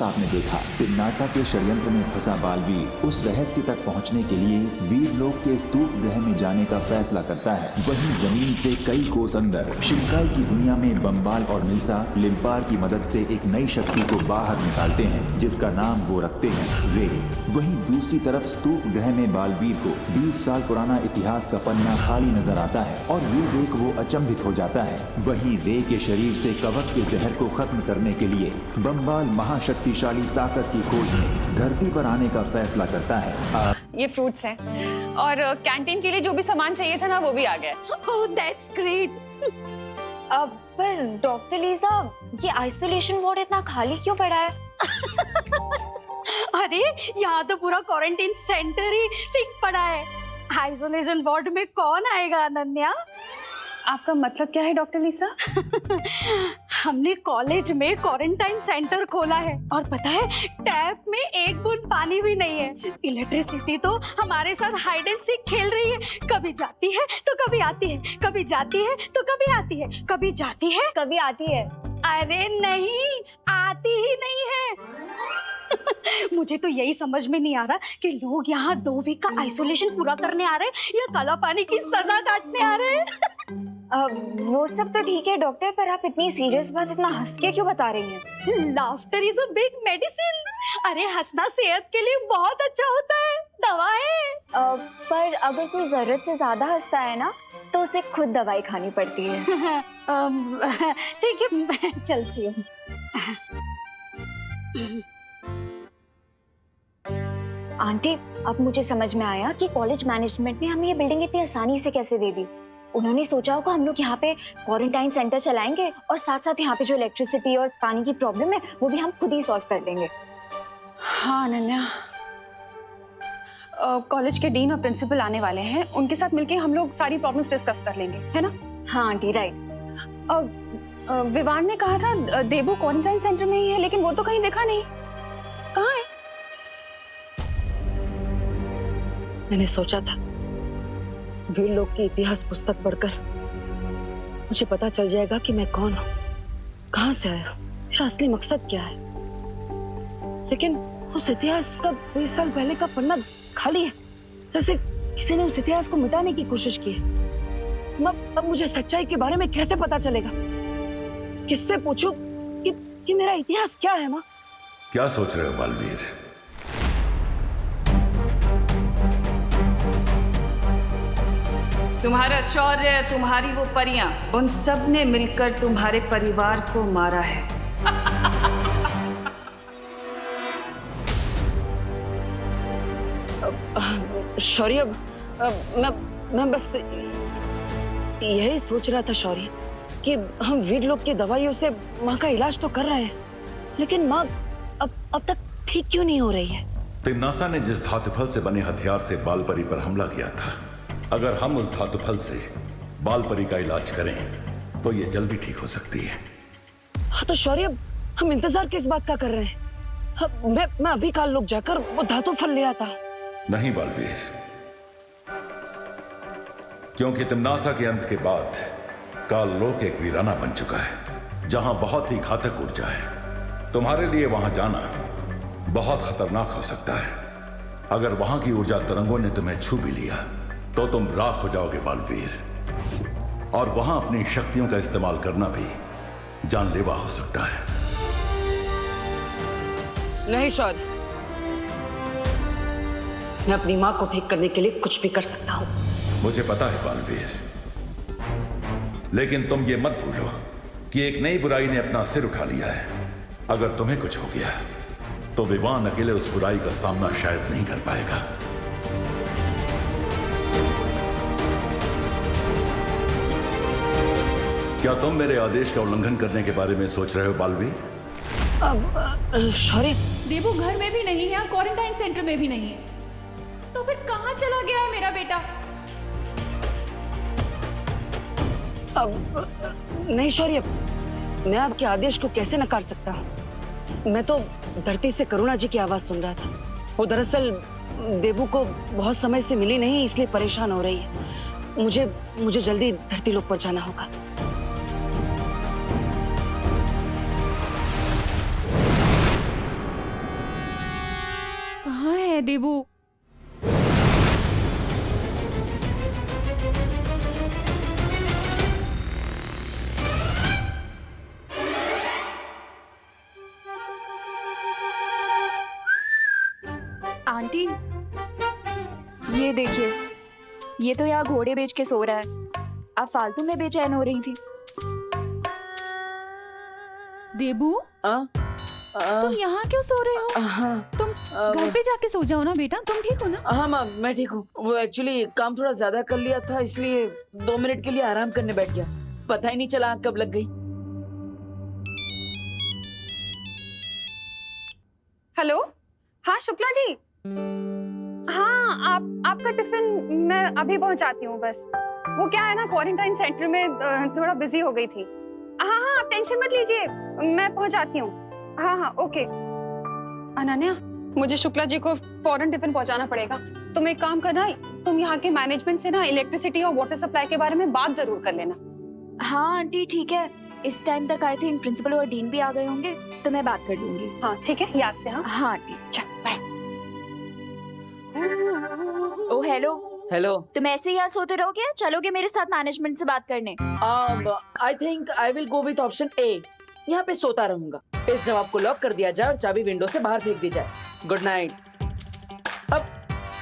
आपने देखा, तिम्नासा के षड्यंत्र में फंसा बालवीर उस रहस्य तक पहुंचने के लिए वीरलोक के स्तूप ग्रह में जाने का फैसला करता है। वहीं जमीन से कई कोस अंदर शिनकाई की दुनिया में बम्बाल और मिल्सा लिम्पार की मदद से एक नई शक्ति को बाहर निकालते हैं, जिसका नाम वो रखते हैं रे। वहीं दूसरी तरफ स्तूप ग्रह में बालवीर को 20 साल पुराना इतिहास का पन्ना खाली नजर आता है और ये देख वो अचंभित हो जाता है। वहीं रे के शरीर से कवच के जहर को खत्म करने के लिए बम्बाल महाशक्तिशाली ताकत की खोज में धरती पर आने का फैसला करता है। ये फ्रूट्स हैं और कैंटीन के लिए जो भी सामान चाहिए था ना वो भी आ गया। Oh that's great. पर डॉक्टर लीजा, ये आइसोलेशन वार्ड इतना खाली क्यों पड़ा है? अरे यहाँ तो पूरा क्वारंटाइन सेंटर ही सिक पड़ा है। आइसोलेशन वार्ड में कौन आएगा अनन्या? आपका मतलब क्या है डॉक्टर लीसा? हमने कॉलेज में क्वारंटाइन सेंटर खोला है और पता है टैप में एक बूंद पानी भी नहीं है। इलेक्ट्रिसिटी तो हमारे साथ हाइड एंड सीक खेल रही है, कभी जाती है तो कभी आती है, कभी जाती है तो कभी आती है, कभी जाती है कभी आती है। अरे नहीं, आती ही नहीं है। मुझे तो यही समझ में नहीं आ रहा कि लोग यहाँ 2 वीक का आइसोलेशन पूरा करने आ रहे हैं या काला पानी की सजा काटने आ रहे हैं। वो सब तो ठीक है डॉक्टर, पर आप इतनी सीरियस बात इतना हंस के क्यों बता रही हैं? Laughter is a big medicine. अरे हंसना सेहत के लिए बहुत अच्छा होता है, दवा है। पर अगर कोई जरूरत से ज्यादा हंसता है ना तो उसे खुद दवाई खानी पड़ती है। ठीक है, मैं चलती हूँ। आंटी, अब मुझे समझ में आया कि कॉलेज मैनेजमेंट ने हमें ये बिल्डिंग इतनी आसानी से कैसे दे दी। उन्होंने सोचा होगा हम लोग यहाँ पे क्वारंटाइन सेंटर चलाएंगे और साथ साथ यहाँ पे जो इलेक्ट्रिसिटी और पानी की प्रॉब्लम है वो भी हम खुद ही सॉल्व कर लेंगे। हाँ अनन्या, कॉलेज के डीन और प्रिंसिपल आने वाले हैं, उनके साथ मिलके हम लोग सारी प्रॉब्लम्स डिस्कस कर लेंगे, है ना? हाँ आंटी, राइट। विवान ने कहा था देबू क्वारंटाइन सेंटर में ही है, लेकिन वो तो कहीं दिखा नहीं। कहाँ है? मैंने सोचा था वीरलोक की इतिहास पुस्तक पढ़कर मुझे पता चल जाएगा कि मैं कौन हूँ, कहाँ से आया, मेरा असली मकसद क्या है। लेकिन उस इतिहास का 20 साल पहले का पन्ना खाली है, जैसे किसी ने उस इतिहास को मिटाने की कोशिश की है। अब मुझे सच्चाई के बारे में कैसे पता चलेगा? किससे पूछूं कि मेरा इतिहास क्या है? माँ, क्या सोच रहे हो बालवीर? तुम्हारा शौर्य, तुम्हारी वो परियां, उन सब ने मिलकर तुम्हारे परिवार को मारा है। शौर्य, मैं बस यही सोच रहा था शौर्य कि हम वीरलोक की दवाइयों से माँ का इलाज तो कर रहे हैं, लेकिन माँ अब तक ठीक क्यों नहीं हो रही है? तिम्नासा ने जिस धातुफल से बने हथियार से बालपरी पर हमला किया था, अगर हम उस धातुफल से बालपरी का इलाज करें तो ये जल्दी ठीक हो सकती है। हाँ तो शौर्य, हम इंतजार किस बात का कर रहे हैं? मैं अभी काल लोग जाकर वो धातुफल ले आता। नहीं बालवीर, क्योंकि तिम्नासा के अंत के बाद काल लोक एक वीराना बन चुका है, जहां बहुत ही घातक ऊर्जा है। तुम्हारे लिए वहां जाना बहुत खतरनाक हो सकता है। अगर वहां की ऊर्जा तरंगों ने तुम्हें छू भी लिया तो तुम राख हो जाओगे बालवीर, और वहां अपनी शक्तियों का इस्तेमाल करना भी जानलेवा हो सकता है। नहीं शौर्य, मैं अपनी माँ को ठीक करने के लिए कुछ भी कर सकता हूँ। मुझे पता है बालवीर, लेकिन तुम ये मत भूलो कि एक नई बुराई ने अपना सिर उठा लिया है। अगर तुम्हें कुछ हो गया तो विवान अकेले उस बुराई का सामना शायद नहीं कर पाएगा। क्या तुम मेरे आदेश का उल्लंघन करने के बारे में सोच रहे हो बालवीर? शौर्य, देबू घर में भी नहीं है, क्वारंटाइन सेंटर में भी नहीं है, तो फिर कहाँ चला गया है मेरा बेटा? नहीं शौर्य, मैं आपके आदेश को कैसे नकार सकता हूँ? मैं तो धरती से करुणा जी की आवाज सुन रहा था। वो दरअसल देबू को बहुत समय से मिली नहीं, इसलिए परेशान हो रही है। मुझे जल्दी धरती लोक पर जाना होगा। है देबू। आंटी, ये देखिए, ये तो यहाँ घोड़े बेच के सो रहा है। आप फालतू में बेचैन हो रही थी। देबू, तुम यहाँ क्यों सो रहे हो? हाँ तुम घर पे जाके सो जाओ ना बेटा। तुम ठीक हो ना? हाँ माँ, मैं ठीक हूँ। वो एक्चुअली काम थोड़ा ज्यादा कर लिया था, इसलिए 2 मिनट के लिए आराम करने बैठ गया। पता ही नहीं चला आँख कब लग गई। हेलो, हाँ शुक्ला जी। हाँ, आपका टिफिन मैं अभी पहुंचाती हूँ। बस वो क्या है ना, क्वारंटाइन सेंटर में थोड़ा बिजी हो गई थी। हाँ हाँ, आप टेंशन मत लीजिए, मैं पहुंचाती हूँ। हाँ हाँ, ओके। अनन्या, मुझे शुक्ला जी को फौरन टिफिन पहुंचाना पड़ेगा। तुम एक काम करना, तुम यहाँ के मैनेजमेंट से ना इलेक्ट्रिसिटी और वाटर सप्लाई के बारे में बात जरूर कर लेना। हाँ आंटी, ठीक है। इस टाइम तक आई थिंक प्रिंसिपल और डीन भी आ गए होंगे, तो मैं बात कर लूंगी। हाँ ठीक है, याद से। हाँ हाँ आंटी। चल बाय। ओ हेलो, हेलो। तुम ऐसे ही यहाँ सोते रहोगे या चलोगे मेरे साथ मैनेजमेंट से बात करने? I think I will go with option A. यहाँ पे सोता रहूंगा। इस जवाब को लॉक कर दिया जाए और चाबी विंडो से बाहर फेंक दी जाए। Good night. अब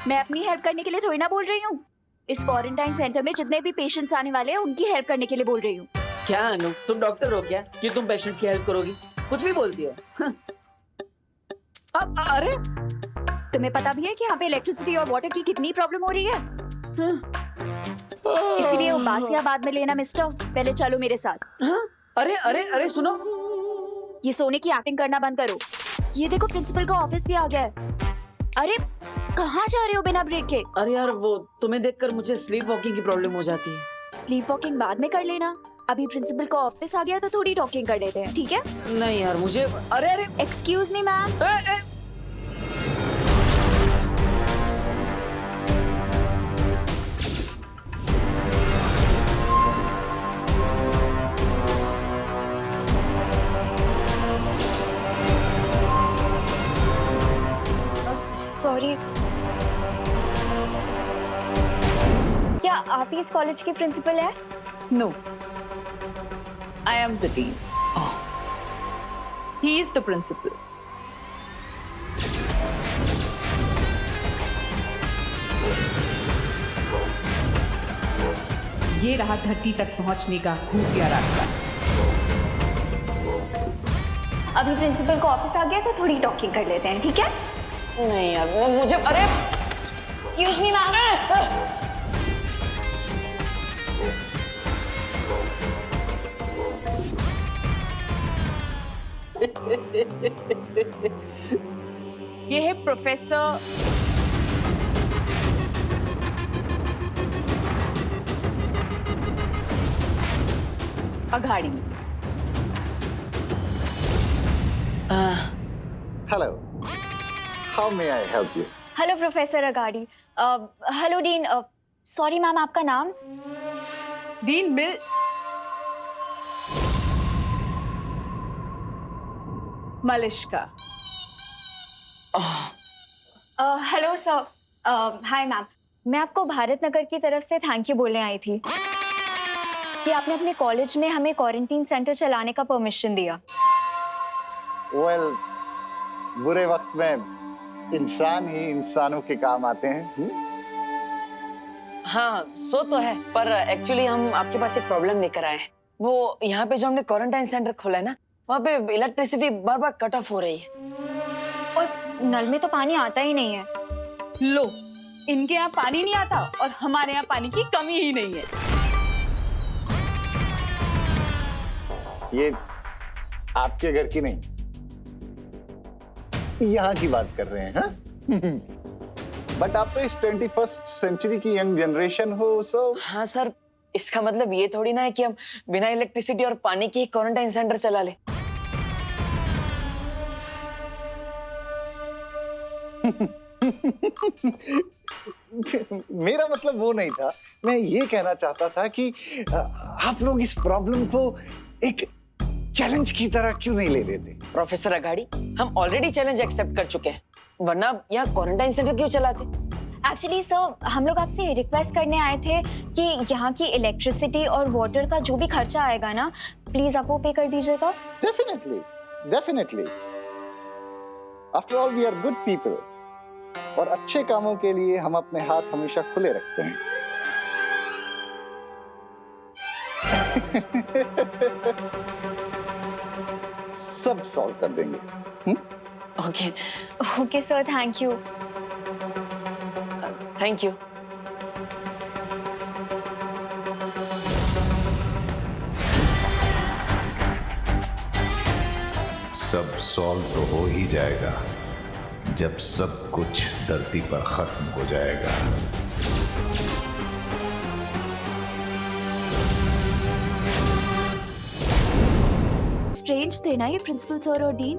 मैं अपनी हेल्प करने के लिए थोड़ी ना बोल रही हूँ। इस क्वारंटाइन सेंटर में जितने भी पेशेंट्स आने वाले हैं उनकी हेल्प करने के लिए बोल रही हूँ। क्या अनु, तुम डॉक्टर हो क्या कि तुम पेशेंट्स की हेल्प करोगी? कुछ भी बोलती हो। अब अरे, तुम्हें पता भी है कि यहाँ पे इलेक्ट्रिसिटी और वाटर की कितनी प्रॉब्लम हो रही है। इसीलिए वो बासिया बाद में लेना मिस्टर, पहले चलो मेरे साथ। हाँ? अरे अरे अरे सुनो, ये सोने की एक्टिंग करना बंद करो। ये देखो, प्रिंसिपल का ऑफिस भी आ गया है। अरे कहाँ जा रहे हो बिना ब्रेक के? अरे यार, वो तुम्हें देखकर मुझे स्लीप वॉकिंग की प्रॉब्लम हो जाती है। स्लीप वॉकिंग बाद में कर लेना। अभी प्रिंसिपल का ऑफिस आ गया तो थोड़ी टॉकिंग कर लेते हैं, ठीक है? नहीं यार, मुझे अरे अरे एक्सक्यूज मी मैम। सॉरी, क्या आप ही इस कॉलेज के प्रिंसिपल है? No, I am the dean. He is the principal. ये रहा धरती तक पहुंचने का खुफिया रास्ता। अभी प्रिंसिपल का ऑफिस आ गया तो थोड़ी टॉकिंग कर लेते हैं, ठीक है? नहीं यार, मुझे अरे एक्सक्यूज मी मैम। ये है professor Aghadi. Hello. How may I help you? Hello professor Agadi. Hello dean. Sorry ma'am, आपका नाम? डीन मिल Malishka. Hello sir. Hi ma'am, मैं आपको भारत नगर की तरफ से थैंक यू बोलने आई थी कि आपने अपने कॉलेज में हमें क्वारंटीन सेंटर चलाने का परमिशन दिया। Well, बुरे वक्त में इंसान ही इंसानों के काम आते हैं। हाँ, सो तो है, पर एक्चुअली हम आपके पास एक प्रॉब्लम लेकर आए हैं। वो यहाँ पे जो हमने क्वारंटाइन सेंटर खोला है ना, वहाँ पे इलेक्ट्रिसिटी बार बार कट ऑफ हो रही है। और नल में तो पानी आता ही नहीं है। लो, इनके यहाँ पानी नहीं आता और हमारे यहाँ पानी की कमी ही नहीं है। ये आपके घर की नहीं, यहाँ की बात कर रहे हैं। हाँ? बट आप तो इस 21st सेंचुरी की यंग जनरेशन हो, सो हाँ सर, इसका मतलब ये थोड़ी ना है कि हम बिना इलेक्ट्रिसिटी और पानी के क्वारंटाइन सेंटर चला ले। मेरा मतलब वो नहीं था। मैं ये कहना चाहता था कि आप लोग इस प्रॉब्लम को एक चैलेंज की तरह क्यों नहीं ले लेते? प्रोफेसर अघाड़ी, हम ऑलरेडी चैलेंज एक्सेप्ट कर चुके हैं। वरना यहाँ क्वारंटाइन सेंटर क्यों चलाते? एक्चुअली सर, हम लोग आपसे रिक्वेस्ट करने आए थे कि यहाँ की इलेक्ट्रिसिटी और वाटर का जो भी खर्चा आएगा ना, प्लीज आप वो पे कर दीजिएगा। Definitely, definitely. After all we are good people, और अच्छे कामों के लिए हम अपने हाथ हमेशा खुले रखते हैं। सब सॉल्व कर देंगे। Okay okay sir, thank you. Thank you. सब सॉल्व तो हो ही जाएगा जब सब कुछ धरती पर खत्म हो जाएगा। स्ट्रेंज थे ना ये प्रिंसिपल सर और डीन।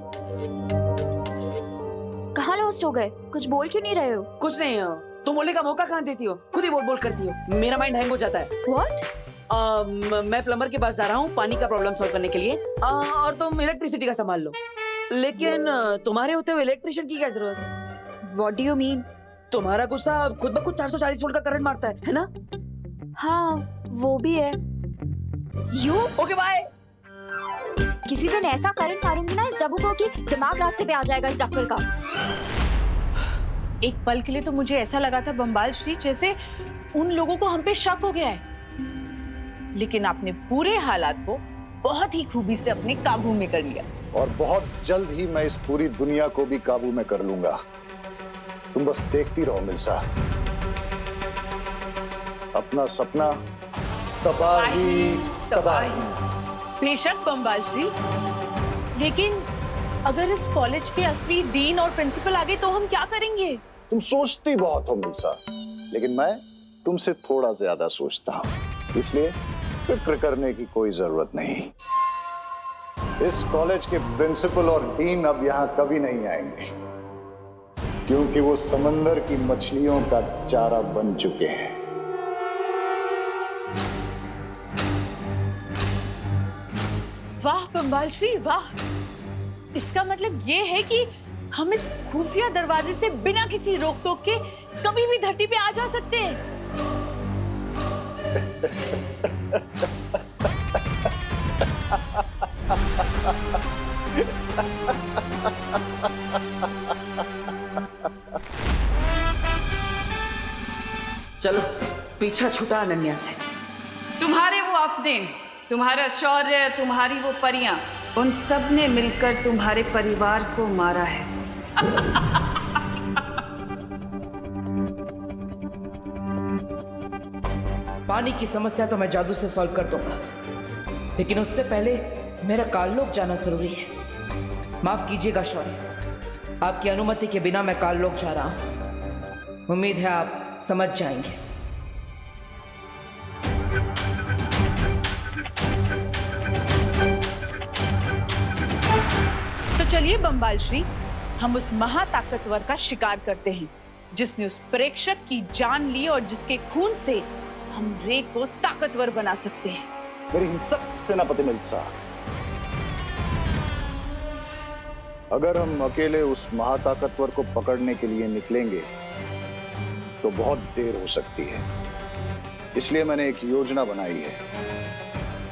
कहाँ लॉस्ट हो गए? कुछ बोल क्यों नहीं रहे हो? कुछ नहीं हो, तुम बोलने का मौका कहाँ देती हो? खुद ही बोल बोल करती हो, मेरा माइंड हैंग हो जाता है। What? मैं प्लम्बर के पास जा रहा हूँ पानी का प्रॉब्लम सॉल्व करने के लिए, और तुम इलेक्ट्रिसिटी का संभाल लो। लेकिन तुम्हारे होते हुए इलेक्ट्रिशियन की क्या जरूरत है? What do you mean? तुम्हारा गुस्सा खुद ब खुद 440 वोल्ट का करंट मारता है ना? हाँ, वो भी है। Okay bye. किसी दिन ऐसा करंट मारूंगी ना इस डब्बू को कि दिमाग रास्ते पे आ जाएगा इस डफर का। एक पल के लिए तो मुझे ऐसा लगा था बम्बाल श्री जैसे उन लोगों को हम पे शक हो गया है, लेकिन आपने पूरे हालात को बहुत ही खूबी से अपने काबू में कर लिया। और बहुत जल्द ही मैं इस पूरी दुनिया को भी काबू में कर लूंगा। तुम बस देखती रहो मिल्सा। अपना सपना तबाही तबाही। बेशक बम्बाल श्री, लेकिन अगर इस कॉलेज के असली डीन और प्रिंसिपल आ गए तो हम क्या करेंगे? तुम सोचती बहुत हो मिल्सा, लेकिन मैं तुमसे थोड़ा ज्यादा सोचता हूँ, इसलिए फिक्र करने की कोई जरूरत नहीं। इस कॉलेज के प्रिंसिपल और डीन अब यहाँ कभी नहीं आएंगे, क्योंकि वो समंदर की मछलियों का चारा बन चुके हैं। वाह बम्बाल श्री वाह, इसका मतलब ये है कि हम इस खुफिया दरवाजे से बिना किसी रोक टोक के कभी भी धरती पे आ जा सकते हैं। चलो पीछा छूटा अनन्या से। तुम्हारे वो अपने, तुम्हारा शौर्य, तुम्हारी वो परियां, उन सब ने मिलकर तुम्हारे परिवार को मारा है। पानी की समस्या तो मैं जादू से सॉल्व कर दूंगा, लेकिन उससे पहले मेरा काललोक जाना जरूरी है। माफ कीजिएगा शौर्य, आपकी अनुमति के बिना मैं काललोक जा रहा हूं। उम्मीद है आप समझ जाएंगे। तो चलिए बम्बाल श्री, हम उस महाताकतवर का शिकार करते हैं जिसने उस प्रेक्षक की जान ली और जिसके खून से हम रे को ताकतवर बना सकते हैं। मेरी हिंसक सेनापति मिल्सा, अगर हम अकेले उस महाताकतवर को पकड़ने के लिए निकलेंगे तो बहुत देर हो सकती है। इसलिए मैंने एक योजना बनाई है,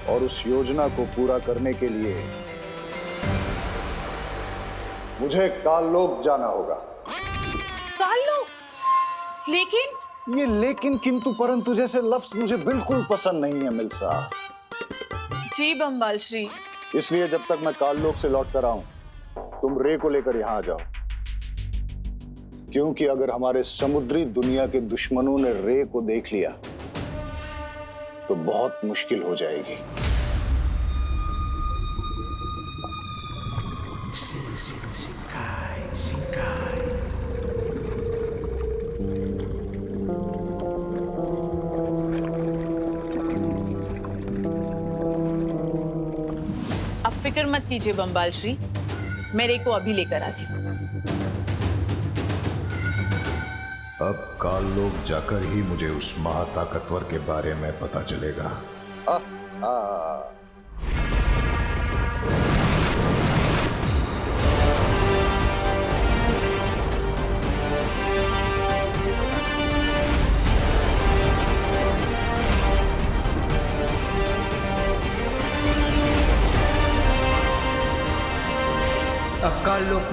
और उस योजना को पूरा करने के लिए मुझे काललोक जाना होगा। काललोक? लेकिन ये लेकिन, किंतु, परंतु जैसे लफ्ज मुझे बिल्कुल पसंद नहीं है मिल्सा। जी बम्बाल श्री। इसलिए जब तक मैं काललोक से लौट कर आऊं, तुम रे को लेकर यहां आ जाओ, क्योंकि अगर हमारे समुद्री दुनिया के दुश्मनों ने रे को देख लिया तो बहुत मुश्किल हो जाएगी। अब फिक्र मत कीजिए बम्बाल श्री, मैं रे को अभी लेकर आती हूँ। अब काललोक जाकर ही मुझे उस महाताकतवर के बारे में पता चलेगा।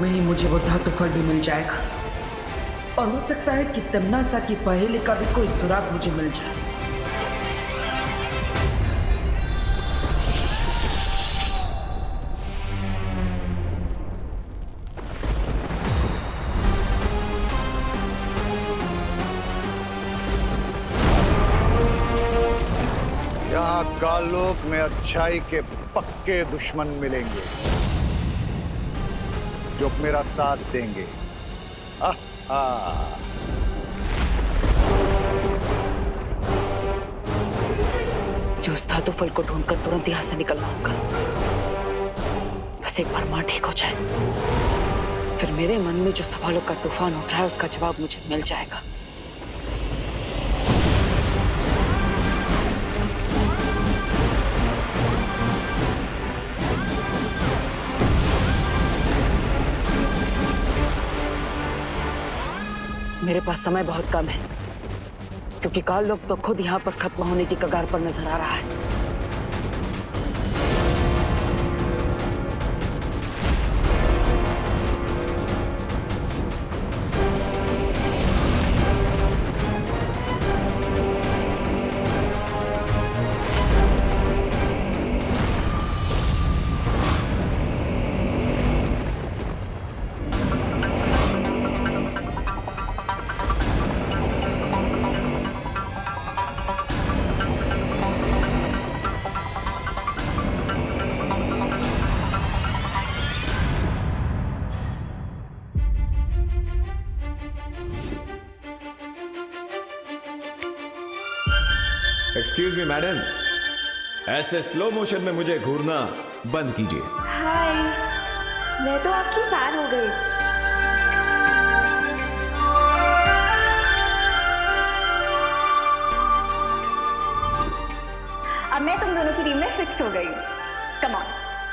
में ही मुझे वो धातु फल भी मिल जाएगा, और हो सकता है कि तमन्ना की पहेली का भी कोई सुराग मुझे मिल जाए। यहाँ कालोक में अच्छाई के पक्के दुश्मन मिलेंगे जो मेरा साथ देंगे। जो उस धातु फल को ढूंढकर तुरंत यहाँ से निकलना होगा। बस एक बार माँ ठीक हो जाए, फिर मेरे मन में जो सवालों का तूफान उठ रहा है उसका जवाब मुझे मिल जाएगा। मेरे पास समय बहुत कम है, क्योंकि काल लोग तो खुद यहाँ पर खत्म होने की कगार पर नजर आ रहा है। एक्सक्यूज मी मैडम, ऐसे स्लो मोशन में मुझे घूरना बंद कीजिए। हाय, मैं तो आपकी फैन हो गई। अब मैं तुम दोनों की टीम में फिक्स हो गई हूँ। Come on,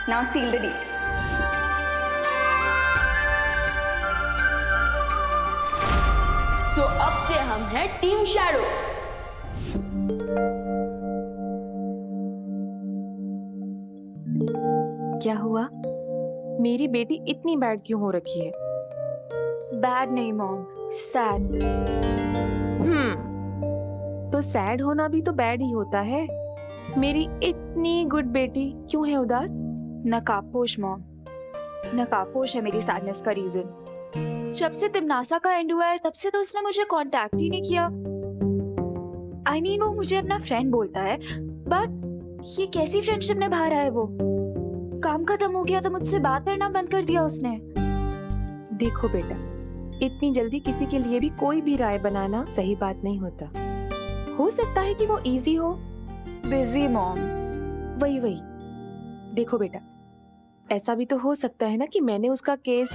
now seal the deal. So अब से हम हैं टीम शैडो। क्या हुआ? मेरी बेटी इतनी बैड क्यों हो रखी है? बैड नहीं मॉम, सैड। तो सैड होना भी तो बैड ही होता है। मेरी इतनी गुड बेटी क्यों है उदास? नकाबपोश मॉम, नकाबपोश है मेरी सैडनेस का रीजन। जब से तिमनासा का एंड हुआ है तब से तो उसने मुझे कांटेक्ट ही नहीं किया। I mean, वो मुझे अपना फ्रेंड बोलता है, बट ये कैसी फ्रेंडशिप निभा रहा है वो? काम खत्म हो गया तो मुझसे बात करना बंद कर दिया उसने। देखो बेटा, इतनी जल्दी किसी के लिए भी कोई भी राय बनाना सही बात नहीं होता। हो सकता है कि वो इजी हो। Busy mom. वही देखो बेटा, ऐसा भी तो हो सकता है ना कि मैंने उसका केस,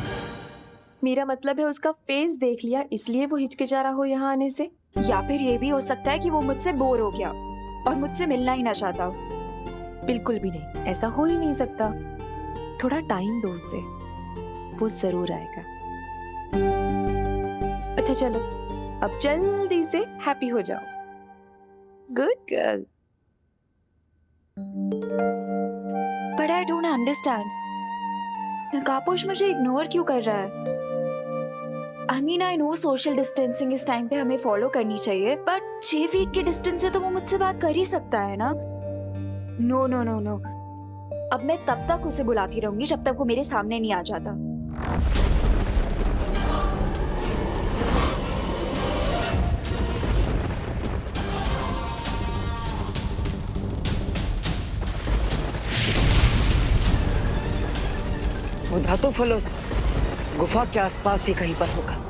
मेरा मतलब है उसका फेस देख लिया, इसलिए वो हिचकिचा रहा हो यहाँ आने से। या फिर ये भी हो सकता है कि वो मुझसे बोर हो गया और मुझसे मिलना ही ना चाहता हो। बिल्कुल भी नहीं, ऐसा हो ही नहीं सकता। थोड़ा टाइम दो उसे, वो जरूर आएगा। अच्छा चलो, अब जल्दी से हैप्पी हो जाओ। Good girl. But I don't understand, नकाबपोश मुझे इग्नोर क्यों कर रहा है? I mean, I know social distancing इस टाइम पे हमें फॉलो करनी चाहिए, बट 6 फीट के डिस्टेंस से तो वो मुझसे बात कर ही सकता है ना? नो नो नो नो, अब मैं तब तक उसे बुलाती रहूंगी जब तक वो मेरे सामने नहीं आ जाता। वो धातु फलोस गुफा के आसपास ही कहीं पर होगा।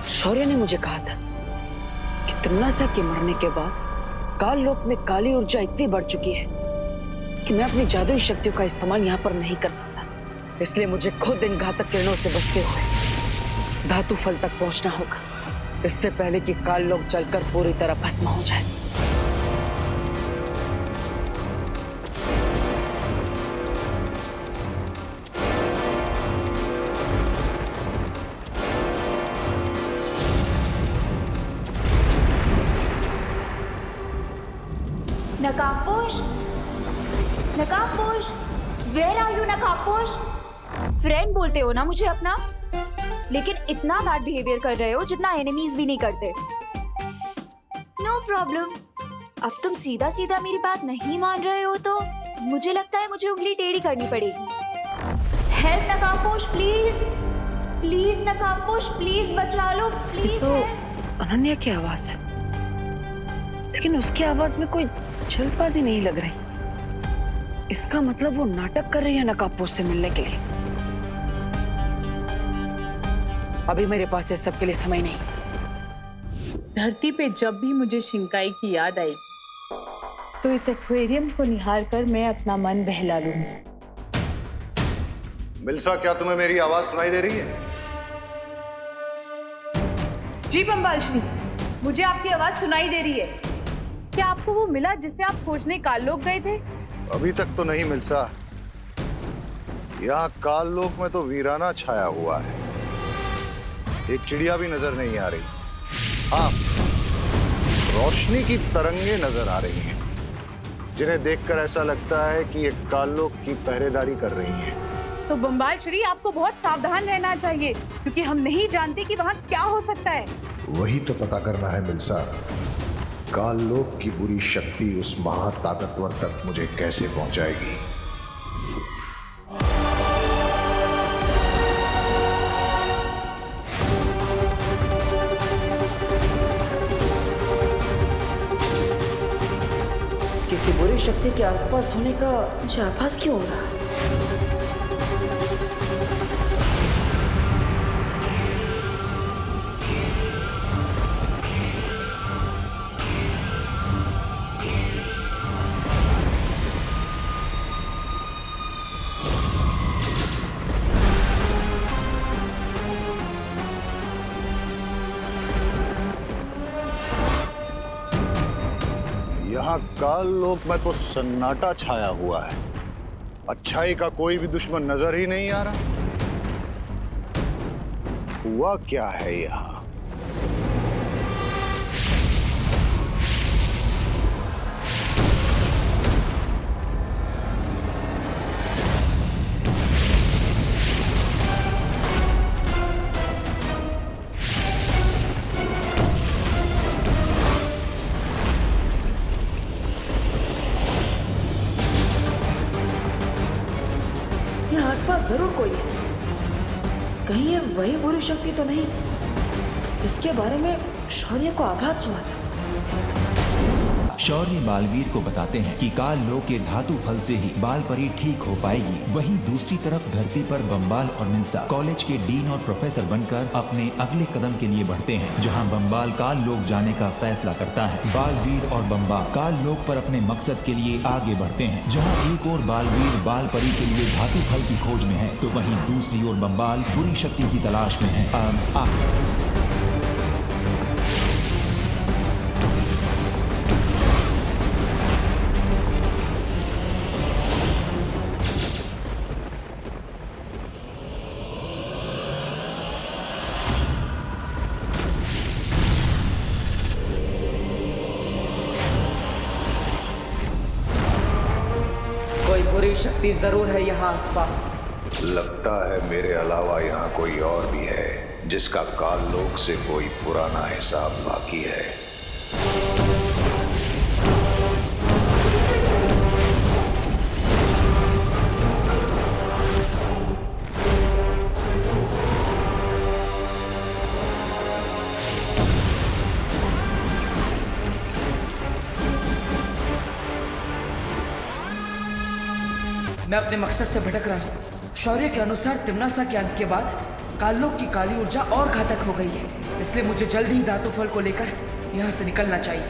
शौर्य ने मुझे कहा था कि तिमनासा के मरने के बाद काल लोक में काली ऊर्जा इतनी बढ़ चुकी है कि मैं अपनी जादुई शक्तियों का इस्तेमाल यहाँ पर नहीं कर सकता। इसलिए मुझे खुद इन घातक किरणों से बचते हुए धातु फल तक पहुंचना होगा, इससे पहले कि काल लोक जलकर पूरी तरह भस्म हो जाए। नकाबपोश, नकाबपोश, वेयर आर यू नकाबपोश? फ्रेंड बोलते हो ना मुझे अपना, लेकिन इतना बैड बिहेवियर कर रहे हो जितना एनिमीज भी नहीं करते। नो प्रॉब्लम, अब तुम सीधा सीधा मेरी बात नहीं मान रहे हो तो मुझे लगता है मुझे उंगली टेढ़ी करनी पड़ेगी। हेल्प नकाबपोश प्लीज, प्लीज नकाबपोश प्लीज बचा लो प्लीज। तो अनन्या की आवाज है, लेकिन उसकी आवाज में कोई जल्दबाजी नहीं लग रही। इसका मतलब वो नाटक कर रही है नकाबपोश से मिलने के लिए। अभी मेरे पास ये सब के लिए समय नहीं। धरती पे जब भी मुझे शिंकाई की याद आई तो इस एक्वेरियम को निहार कर मैं अपना मन बहला लूंगी। मिल्सा, क्या तुम्हें मेरी आवाज सुनाई दे रही है? जी बम्बाल श्री, मुझे आपकी आवाज सुनाई दे रही है। क्या आपको वो मिला जिससे आप खोजने काललोक गए थे? अभी तक तो नहीं मिल्सा। यहाँ काललोक में तो वीराना छाया हुआ है, एक चिड़िया भी नजर नहीं आ रही। हाँ, रोशनी की तरंगे नजर आ रही हैं, जिन्हें देखकर ऐसा लगता है कि ये काललोक की पहरेदारी कर रही हैं। तो बम्बाल श्री, आपको बहुत सावधान रहना चाहिए, क्योंकि हम नहीं जानते कि वहाँ क्या हो सकता है। वही तो पता करना है मिल्सा, काललोक की बुरी शक्ति उस महाताकतवर तक मुझे कैसे पहुंचाएगी। किसी बुरी शक्ति के आसपास होने का मुझे आभास क्यों हो रहा है? यहाँ काललोक में तो सन्नाटा छाया हुआ है, अच्छाई का कोई भी दुश्मन नजर ही नहीं आ रहा। हुआ क्या है यहाँ? आसपास जरूर कोई है। कहीं ये वही बुरी शक्ति तो नहीं जिसके बारे में शौर्य को आभास हुआ था? शौर्य बालवीर को बताते हैं कि काल लोक के धातु फल से ही बाल परी ठीक हो पाएगी। वहीं दूसरी तरफ धरती पर बम्बाल और मिल्सा कॉलेज के डीन और प्रोफेसर बनकर अपने अगले कदम के लिए बढ़ते हैं, जहां बम्बाल काल लोक जाने का फैसला करता है। बालवीर और बम्बाल काल लोक पर अपने मकसद के लिए आगे बढ़ते हैं। जहां एक और बालवीर बाल परी के लिए धातु फल की खोज में है, तो वहीं दूसरी ओर बम्बाल बुरी शक्ति की तलाश में है। बुरी शक्ति जरूर है यहाँ आसपास। लगता है मेरे अलावा यहाँ कोई और भी है जिसका काललोक से कोई पुराना हिसाब बाकी है। मैं अपने मकसद से भटक रहा हूँ। शौर्य के अनुसार तिम्नासा के अंत के बाद काललोक की काली ऊर्जा और घातक हो गई है, इसलिए मुझे जल्द ही धातु फल को लेकर यहाँ से निकलना चाहिए।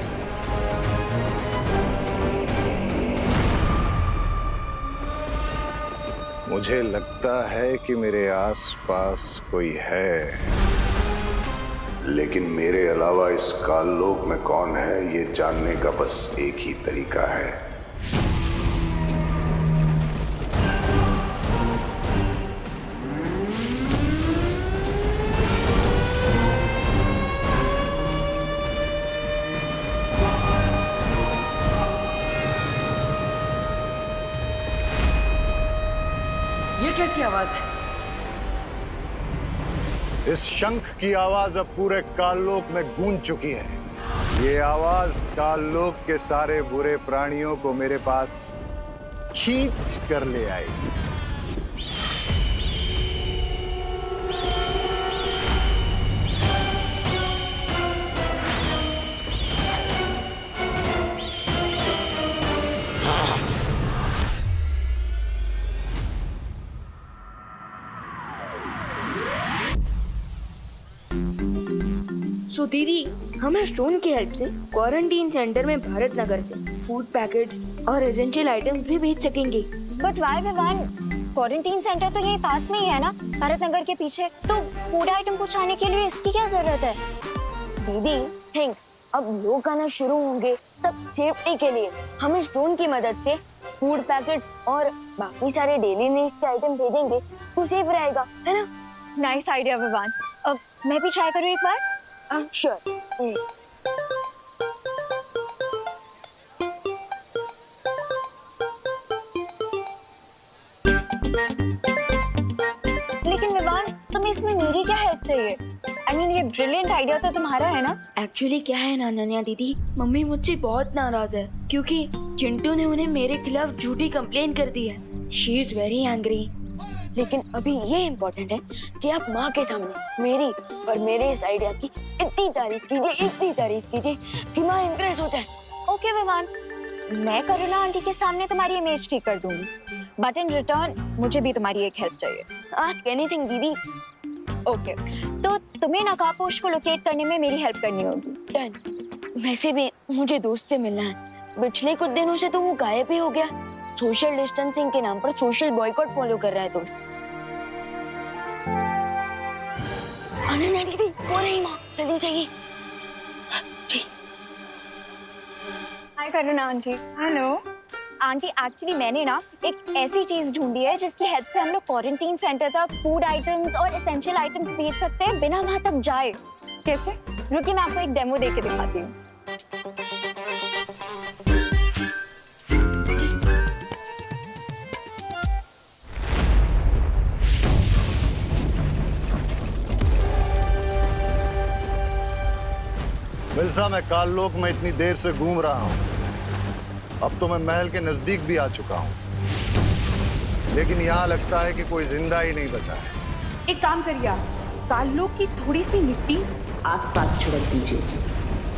मुझे लगता है कि मेरे आसपास कोई है, लेकिन मेरे अलावा इस काललोक में कौन है ये जानने का बस एक ही तरीका है। कैसी आवाज है? इस शंख की आवाज अब पूरे काललोक में गूंज चुकी है। ये आवाज काललोक के सारे बुरे प्राणियों को मेरे पास खींच कर ले आएगी। सो दीदी, हमें स्टोन की हेल्प से क्वारंटीन सेंटर में भारत नगर से फूड पैकेट और एसेंशियल आइटम्स भी भेज सकेंगे। But why Vivaan, quarantine centre तो यही पास में ही है ना, भारत नगर के पीछे। तो फूड आइटम पहुंचाने के लिए इसकी क्या जरूरत है? दीदी थिंक, अब लोग आना शुरू होंगे तब सेफ्टी के लिए हम स्टोन की मदद से फूड पैकेट्स और बाकी सारे डेली नीड्स के आइटम भेजेंगे तो सेफ रहेगा, है ना? Nice idea Vivaan. अब मैं भी ट्राई करूँ एक बार? Sure. लेकिन विवान, तुम्हें इसमें मेरी क्या हेल्प चाहिए? I mean, ये ब्रिलियंट आइडिया तो तुम्हारा है ना? एक्चुअली क्या है ना अनन्या दीदी, मम्मी मुझसे बहुत नाराज है क्योंकि चिंटू ने उन्हें मेरे खिलाफ झूठी कंप्लेन कर दी है। She is very angry. लेकिन अभी ये इम्पोर्टेंट है कि आप माँ के सामने मेरी और मेरे इस आइडिया की इतनी तारीफ कीजिए कि माँ इम्प्रेस हो जाए। ओके विवान, मैं करुणा आंटी के सामने तुम्हारी इमेज ठीक कर दूंगी, बट इन रिटर्न मुझे भी तुम्हारी एक हेल्प चाहिए। आस्क एनीथिंग दीदी। ओके, तो तुम्हें नकाबपोश को लोकेट करने में मेरी हेल्प करनी होगी। डन। वैसे भी मुझे दोस्त से मिलना है, पिछले कुछ दिनों से तो वो गायब ही हो गया। सोशल डिस्टेंसिंग के नाम पर सोशल बॉयकॉट फॉलो कर रहा है दोस्त। अनन्या दीदी, वो रही माँ, जल्दी जाइए। हाय करुणा आंटी। हेलो आंटी, एक्चुअली मैंने ना एक ऐसी चीज ढूंढी है जिसकी हेल्प से हम लोग क्वारंटीन सेंटर तक फूड आइटम्स और एसेंशियल आइटम्स भेज सकते हैं बिना वहां तक जाए। कैसे? रुकिए, मैं आपको एक डेमो देके दिखाती हूँ। मिल्सा, मैं काललोक में इतनी देर से घूम रहा हूँ, अब तो मैं महल के नजदीक भी आ चुका हूँ, लेकिन यहाँ लगता है कि कोई जिंदा ही नहीं बचा है। एक काम करिए आप, काललोक की थोड़ी सी मिट्टी आसपास छिड़क दीजिए।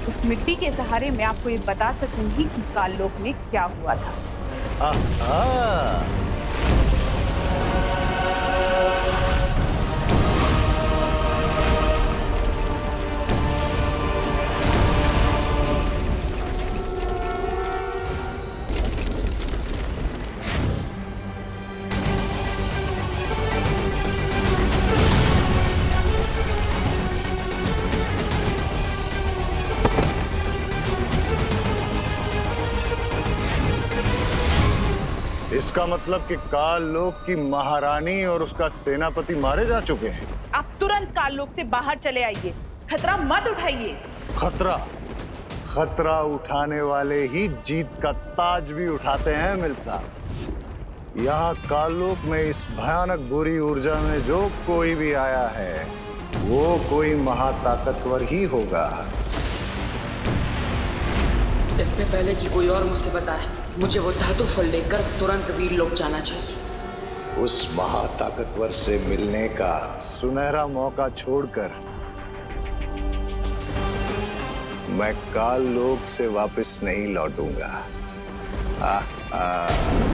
उस मिट्टी के सहारे मैं आपको ये बता सकूंगी कि काललोक में क्या हुआ था। इसका मतलब कि काललोक की महारानी और उसका सेनापति मारे जा चुके हैं। आप तुरंत काललोक से बाहर चले आइए, खतरा मत उठाइए। खतरा उठाने वाले ही जीत का ताज भी उठाते हैं मिल्सा। यहाँ काललोक में इस भयानक बुरी ऊर्जा में जो कोई भी आया है वो कोई महाताकतवर ही होगा। इससे पहले कि कोई और मुझसे बताए, मुझे वो धातु फल लेकर तुरंत वीरलोक जाना चाहिए। उस महाताकतवर से मिलने का सुनहरा मौका छोड़कर मैं काललोक से वापस नहीं लौटूंगा।